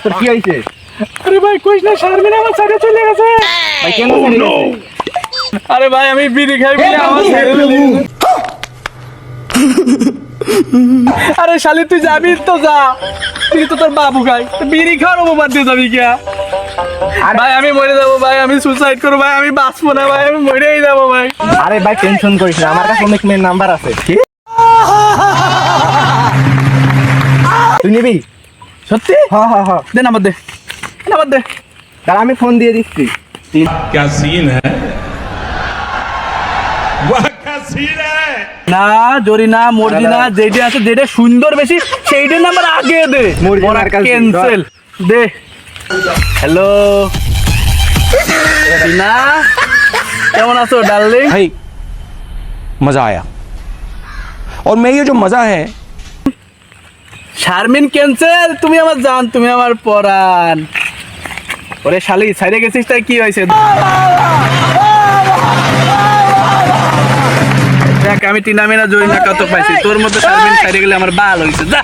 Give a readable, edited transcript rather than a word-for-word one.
তোর কি হইছে? আরে ভাই কইস না, শারমিন আমার সাইডে চলে গেছে। ভাই কেন চলে গেছে? আরে ভাই আমি বিড়ি খাই বলে আমার ছেড়ে দিলি। আরে শালি তুই যাবি তো যা, তুই তো তোর বাবু খাই, বিড়ি খাওয়ার অপবাদ দিয়ে যাবি কে? ভাই আমি মরে যাবো ভাই, আমি সুসাইড করবো ভাই, আমি বাঁচবো না ভাই, আমি মরেই যাবো ভাই। আরে ভাই টেনশন করিস না, আমার কাছে অনেক মেয়ের নাম্বার আছে। কি তুই নিবি? সত্যি? হ্যাঁ হ্যাঁ হ্যাঁ, দে নাম্বার দে, নাম্বার দে। তাহলে আমি ফোন দিয়ে দিচ্ছি। क्या सीन है वाह क्या सीन है না জরি না মর্জি না, যেটা আছে যেটা সুন্দর বেশি সেইটার নাম্বার আগে দে। মর্জি মার কাছে ক্যান্সেল দে। হ্যালো টিনা, কেমন আছো ডার্লিং? भाई मजा आया और मैं ये जो मजा है শারমিন ক্যান্সেল, তুমি আমার জান, তুমি আমার পরাণ। ওরে শালি ছাইড়ে গেছিস তাই কি হয়েছে? দেখ আমি টিনা মিনা জরি না কত পাইছি, তোর মধ্যে শারমিন ছাইড়ে গেলে আমার বাল হয়েছে। যা